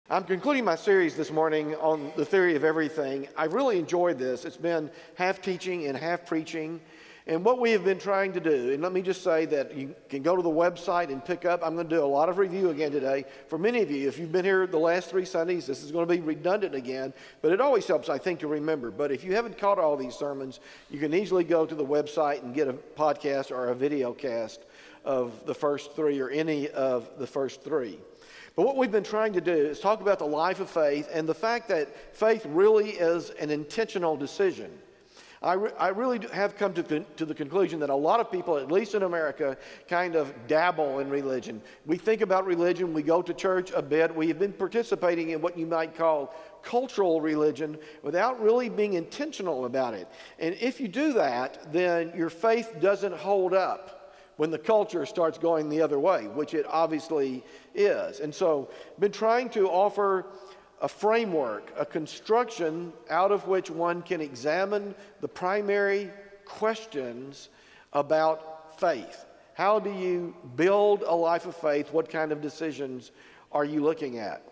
I'm concluding my series this morning on the theory of everything. I've really enjoyed this. It's been half teaching and half preaching. And what we have been trying to do, and let me just say that you can go to the website and pick up. I'm going to do a lot of review again today. For many of you, if you've been here the last 3 Sundays, this is going to be redundant again, but it always helps, I think, to remember. But if you haven't caught all these sermons, you can easily go to the website and get a podcast or a video cast of the first 3 or any of the first 3. But what we've been trying to do is talk about the life of faith and the fact that faith really is an intentional decision. I really have come to the conclusion that a lot of people, at least in America, kind of dabble in religion. We think about religion, we go to church a bit, we have been participating in what you might call cultural religion without really being intentional about it. And if you do that, then your faith doesn't hold up when the culture starts going the other way, which it obviously is. And so I've been trying to offer a framework, a construction out of which one can examine the primary questions about faith. How do you build a life of faith? What kind of decisions are you looking at?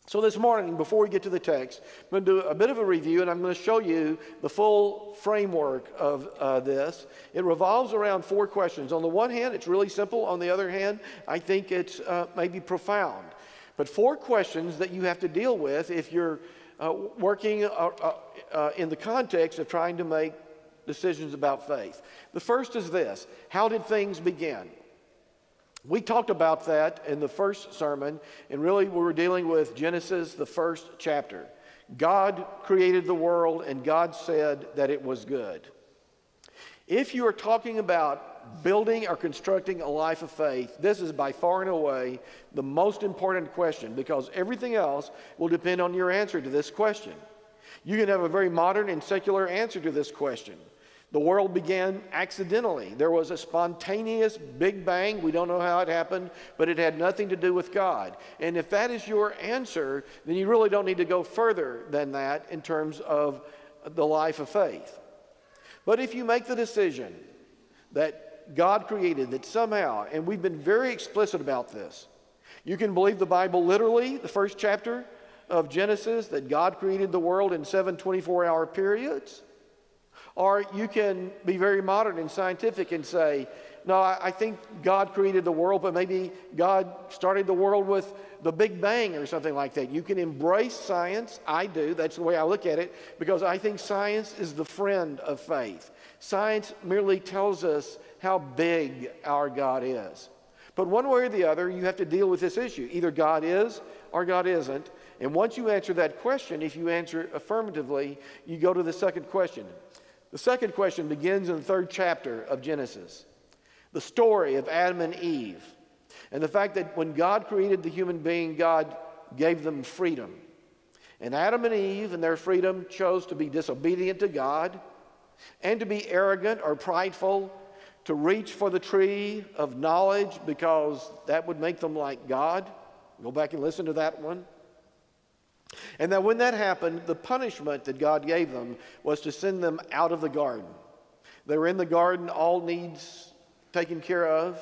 So this morning, before we get to the text, I'm going to do a bit of a review, and I'm going to show you the full framework of this. It revolves around 4 questions. On the one hand, it's really simple. On the other hand, I think it's maybe profound. But 4 questions that you have to deal with if you're working in the context of trying to make decisions about faith. The first is this: how did things begin? We talked about that in the first sermon, and really we were dealing with Genesis, the first chapter. God created the world, and God said that it was good. If you are talking about building or constructing a life of faith, this is by far and away the most important question, because everything else will depend on your answer to this question. You can have a very modern and secular answer to this question. The world began accidentally. There was a spontaneous Big Bang. We don't know how it happened, but it had nothing to do with God. And if that is your answer, then you really don't need to go further than that in terms of the life of faith. But if you make the decision that God created, that somehow, and we've been very explicit about this, you can believe the Bible literally, the first chapter of Genesis, that God created the world in 7 24-hour periods. Or you can be very modern and scientific and say, no, I think God created the world, but maybe God started the world with the Big Bang or something like that. You can embrace science. I do. That's the way I look at it, because I think science is the friend of faith. Science merely tells us how big our God is. But one way or the other, you have to deal with this issue. Either God is or God isn't. And once you answer that question, if you answer affirmatively, you go to the second question. The second question begins in the 3rd chapter of Genesis. The story of Adam and Eve, and the fact that when God created the human being, God gave them freedom. And Adam and Eve, in their freedom, chose to be disobedient to God and to be arrogant or prideful, to reach for the tree of knowledge because that would make them like God. Go back and listen to that one. And that when that happened, the punishment that God gave them was to send them out of the garden. They were in the garden, all needs taken care of.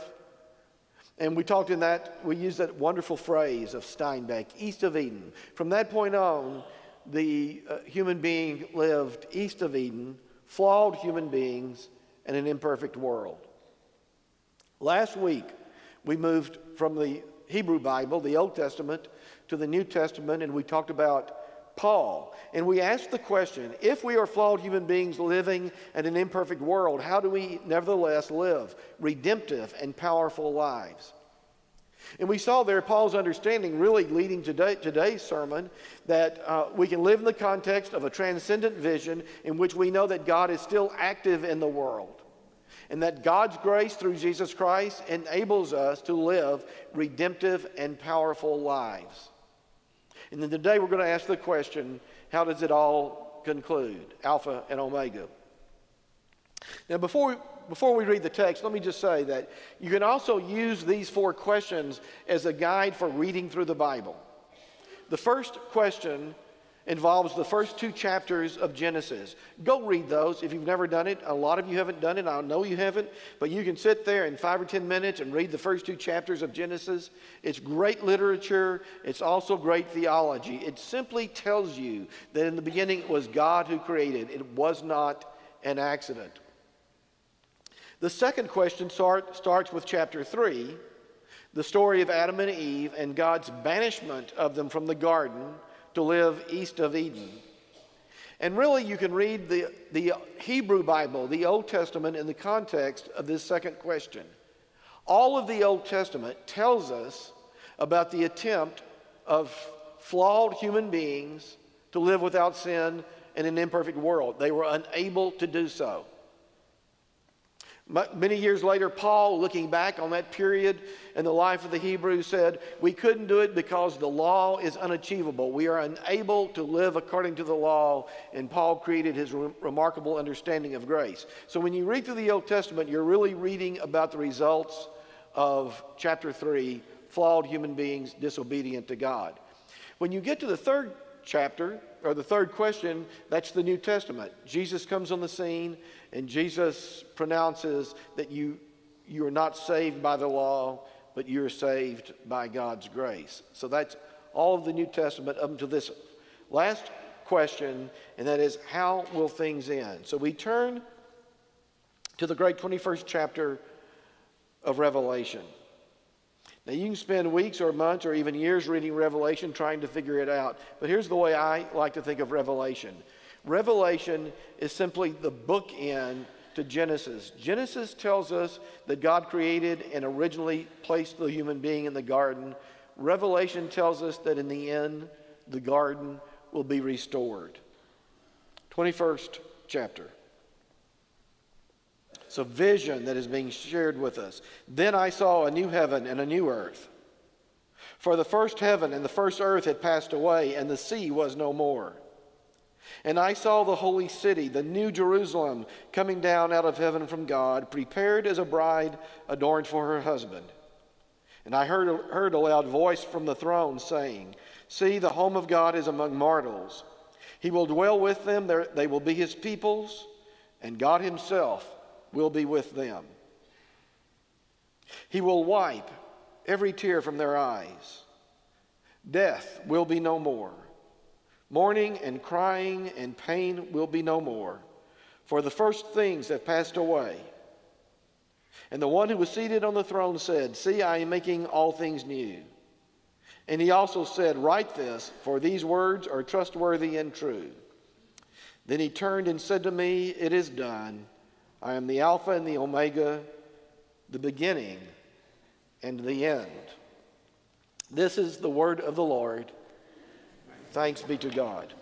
And we talked in that, we used that wonderful phrase of Steinbeck, east of Eden. From that point on, the human being lived east of Eden, flawed human beings, in an imperfect world. Last week, we moved from the Hebrew Bible, the Old Testament, to the New Testament, and we talked about Paul. And we asked the question, if we are flawed human beings living in an imperfect world, how do we nevertheless live redemptive and powerful lives? And we saw there Paul's understanding really leading to today's sermon that we can live in the context of a transcendent vision in which we know that God is still active in the world, and that God's grace through Jesus Christ enables us to live redemptive and powerful lives. And then today we're going to ask the question, how does it all conclude? Alpha and Omega. Now before we read the text, let me just say that you can also use these 4 questions as a guide for reading through the Bible. The first question involves the first 2 chapters of Genesis. Go read those if you've never done it. A lot of you haven't done it. I know you haven't. But you can sit there in 5 or 10 minutes and read the first 2 chapters of Genesis. It's great literature. It's also great theology. It simply tells you that in the beginning it was God who created. It was not an accident. The second question starts with chapter 3, the story of Adam and Eve and God's banishment of them from the garden to live east of Eden. And really you can read the Hebrew Bible, the Old Testament, in the context of this second question. All of the Old Testament tells us about the attempt of flawed human beings to live without sin in an imperfect world. They were unable to do so. Many years later, Paul, looking back on that period in the life of the Hebrews, said, we couldn't do it because the law is unachievable. We are unable to live according to the law, and Paul created his remarkable understanding of grace. So when you read through the Old Testament, you're really reading about the results of chapter 3, flawed human beings disobedient to God. When you get to the third chapter, or the third question, that's the New Testament. Jesus comes on the scene, and Jesus pronounces that you are not saved by the law, but you're saved by God's grace. So that's all of the New Testament up to this last question, and that is, how will things end? So we turn to the great 21st chapter of Revelation. Now, you can spend weeks or months or even years reading Revelation trying to figure it out. But here's the way I like to think of Revelation. Revelation is simply the bookend to Genesis. Genesis tells us that God created and originally placed the human being in the garden. Revelation tells us that in the end, the garden will be restored. 21st chapter. It's a vision that is being shared with us. Then I saw a new heaven and a new earth. For the first heaven and the first earth had passed away, and the sea was no more. And I saw the holy city, the new Jerusalem, coming down out of heaven from God, prepared as a bride adorned for her husband. And I heard a loud voice from the throne saying, see, the home of God is among mortals. He will dwell with them, they will be his peoples, and God himself will be with them. He will wipe every tear from their eyes. Death will be no more. Mourning and crying and pain will be no more, for the first things have passed away. And the one who was seated on the throne said, see, I am making all things new. And he also said, write this, for these words are trustworthy and true. Then he turned and said to me, it is done. I am the Alpha and the Omega, the beginning and the end. This is the word of the Lord. Thanks be to God.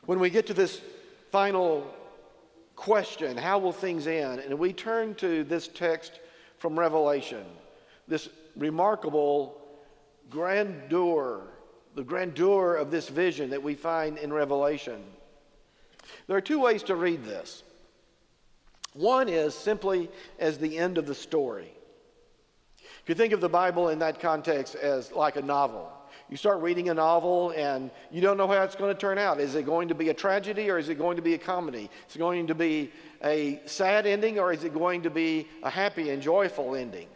When we get to this final question, how will things end? And we turn to this text from Revelation, this remarkable grandeur, the grandeur of this vision that we find in Revelation. There are 2 ways to read this. One is simply as the end of the story. If you think of the Bible in that context as like a novel, you start reading a novel and you don't know how it's going to turn out. Is it going to be a tragedy or is it going to be a comedy? Is it going to be a sad ending or is it going to be a happy and joyful ending?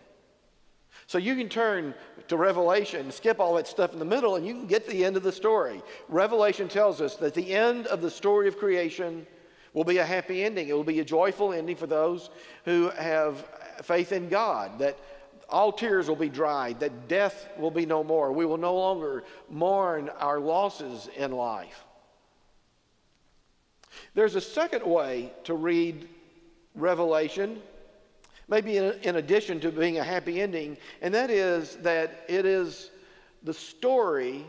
So you can turn to Revelation, skip all that stuff in the middle, and you can get to the end of the story. Revelation tells us that the end of the story of creation will be a happy ending. It will be a joyful ending for those who have faith in God, that all tears will be dried, that death will be no more. We will no longer mourn our losses in life. There's a second way to read Revelation, maybe in addition to being a happy ending, and that is that it is the story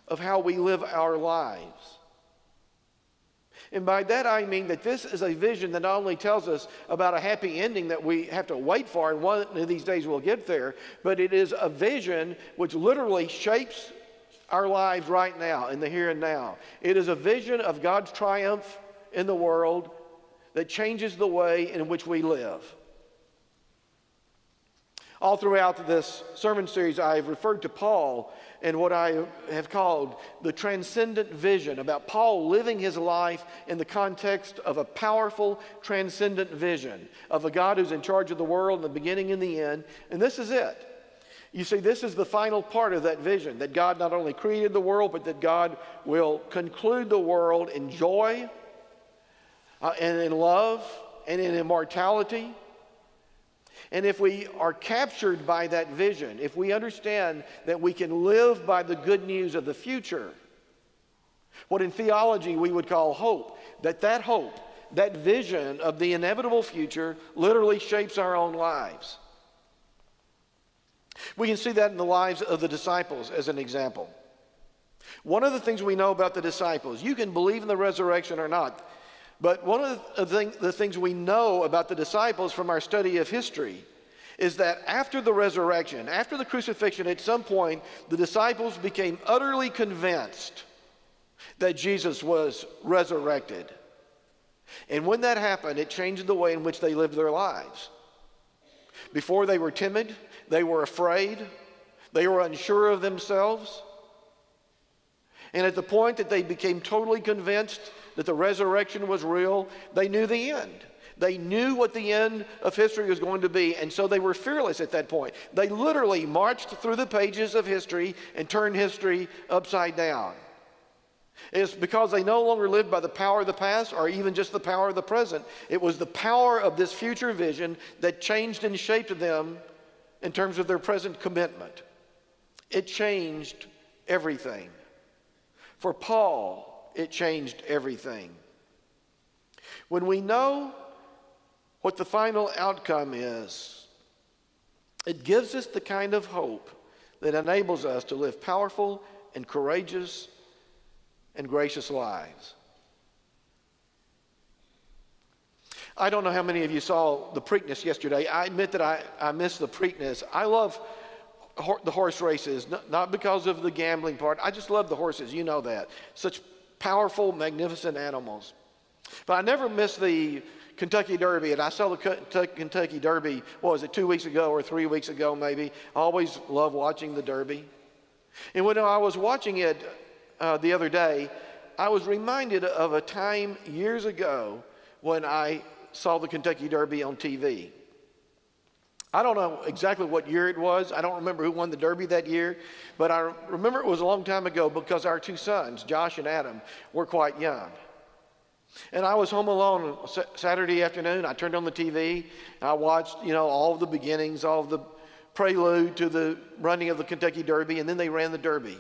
of how we live our lives. And by that I mean that this is a vision that not only tells us about a happy ending that we have to wait for, and one of these days we'll get there, but it is a vision which literally shapes our lives right now, in the here and now. It is a vision of God's triumph in the world that changes the way in which we live. All throughout this sermon series, I've referred to Paul and what I have called the transcendent vision, about Paul living his life in the context of a powerful transcendent vision of a God who's in charge of the world in the beginning and the end. And this is it. You see, this is the final part of that vision, that God not only created the world, but that God will conclude the world in joy and in love and in immortality. And if we are captured by that vision, if we understand that we can live by the good news of the future, what in theology we would call hope, that hope, that vision of the inevitable future literally shapes our own lives. We can see that in the lives of the disciples as an example. One of the things we know about the disciples, you can believe in the resurrection or not, but one of the things we know about the disciples from our study of history is that after the resurrection, after the crucifixion, at some point, the disciples became utterly convinced that Jesus was resurrected. And when that happened, it changed the way in which they lived their lives. Before, they were timid, they were afraid, they were unsure of themselves. And at the point that they became totally convinced that the resurrection was real, they knew the end. They knew what the end of history was going to be, and so they were fearless at that point. They literally marched through the pages of history and turned history upside down. It's because they no longer lived by the power of the past or even just the power of the present. It was the power of this future vision that changed and shaped them in terms of their present commitment. It changed everything. For Paul, it changed everything. When we know what the final outcome is, it gives us the kind of hope that enables us to live powerful and courageous and gracious lives. I don't know how many of you saw the Preakness yesterday. I admit that I missed the Preakness. I love the horse races, not because of the gambling part. I just love the horses. You know that. Such powerful, magnificent animals. But I never missed the Kentucky Derby, and I saw the Kentucky Derby, what was it, 2 weeks ago or 3 weeks ago maybe. I always love watching the Derby. And when I was watching it the other day, I was reminded of a time years ago when I saw the Kentucky Derby on TV. I don't know exactly what year it was. I don't remember who won the Derby that year, but I remember it was a long time ago because our two sons, Josh and Adam, were quite young. And I was home alone Saturday afternoon. I turned on the TV. And I watched, all of the beginnings, all of the prelude to the running of the Kentucky Derby, and then they ran the Derby.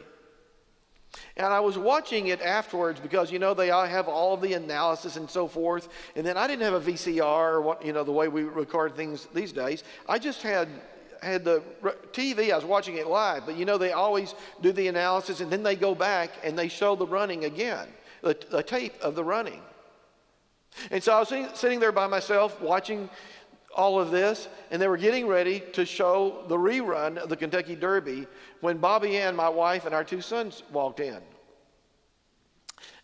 And I was watching it afterwards because, they all have all of the analysis and so forth. And then I didn't have a VCR or the way we record things these days. I just had the TV. I was watching it live. But, they always do the analysis and then they go back and they show the running again, the tape of the running. And so I was sitting there by myself watching all of this, and they were getting ready to show the rerun of the Kentucky Derby when Bobby Ann, my wife, and our two sons walked in.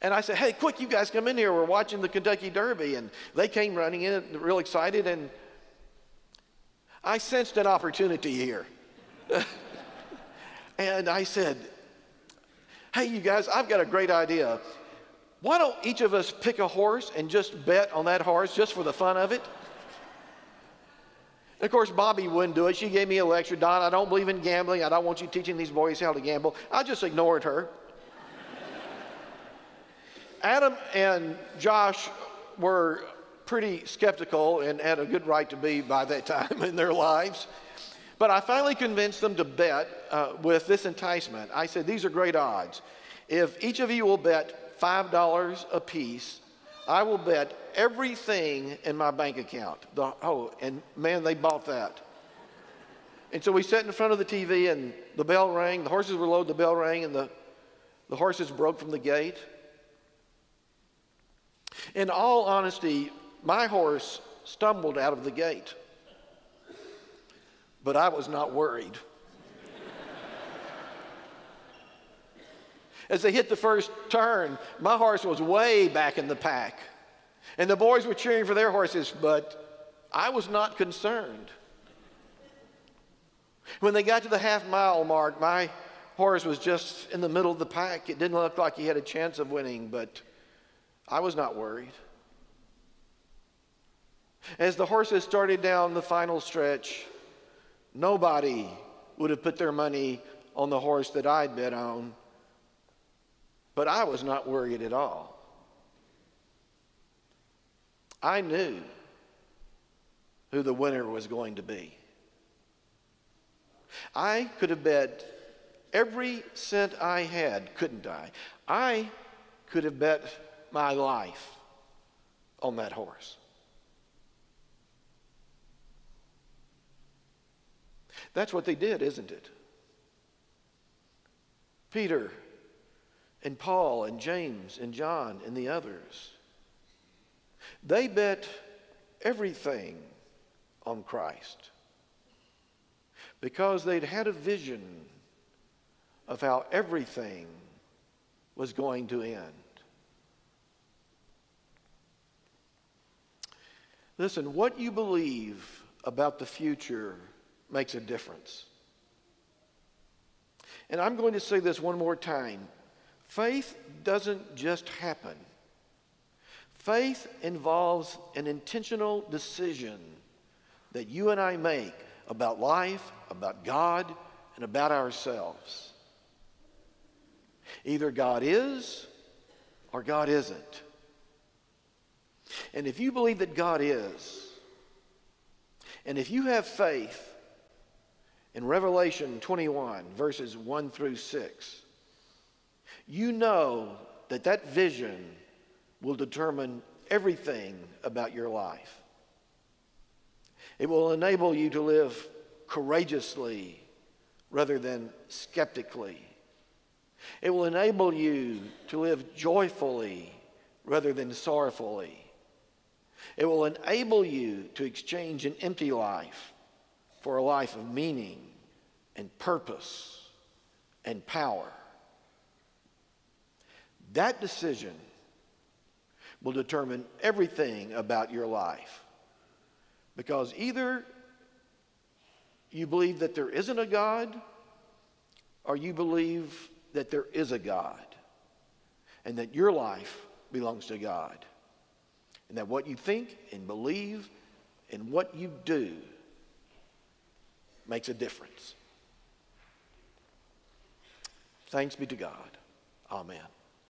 And I said, "Hey, quick, you guys come in here. We're watching the Kentucky Derby." And they came running in, real excited, and I sensed an opportunity here. And I said, "Hey, you guys, I've got a great idea. Why don't each of us pick a horse and just bet on that horse just for the fun of it?" Of course, Bobby wouldn't do it. She gave me a lecture. "Don, I don't believe in gambling. I don't want you teaching these boys how to gamble." I just ignored her. Adam and Josh were pretty skeptical and had a good right to be by that time in their lives. But I finally convinced them to bet with this enticement. I said, "These are great odds. If each of you will bet $5 a piece, I will bet everything in my bank account." And man, they bought that. And so we sat in front of the TV and the bell rang. The horses were loaded, the bell rang, and the horses broke from the gate. In all honesty, my horse stumbled out of the gate. But I was not worried. As they hit the first turn, my horse was way back in the pack. And the boys were cheering for their horses, but I was not concerned. When they got to the half-mile mark, my horse was just in the middle of the pack. It didn't look like he had a chance of winning, but I was not worried. As the horses started down the final stretch, nobody would have put their money on the horse that I'd bet on, but I was not worried at all. I knew who the winner was going to be. I could have bet every cent I had, couldn't I? I could have bet my life on that horse. That's what they did, isn't it? Peter and Paul and James and John and the others, they bet everything on Christ because they'd had a vision of how everything was going to end. Listen, what you believe about the future makes a difference. And I'm going to say this one more time. Faith doesn't just happen. Faith involves an intentional decision that you and I make about life, about God, and about ourselves. Either God is or God isn't. And if you believe that God is, and if you have faith in Revelation 21, verses 1 through 6, you know that that vision will determine everything about your life. It will enable you to live courageously rather than skeptically. It will enable you to live joyfully rather than sorrowfully. It will enable you to exchange an empty life for a life of meaning and purpose and power. That decision will determine everything about your life. Because either you believe that there isn't a God, or you believe that there is a God, and that your life belongs to God, and that what you think and believe and what you do makes a difference. Thanks be to God. Amen.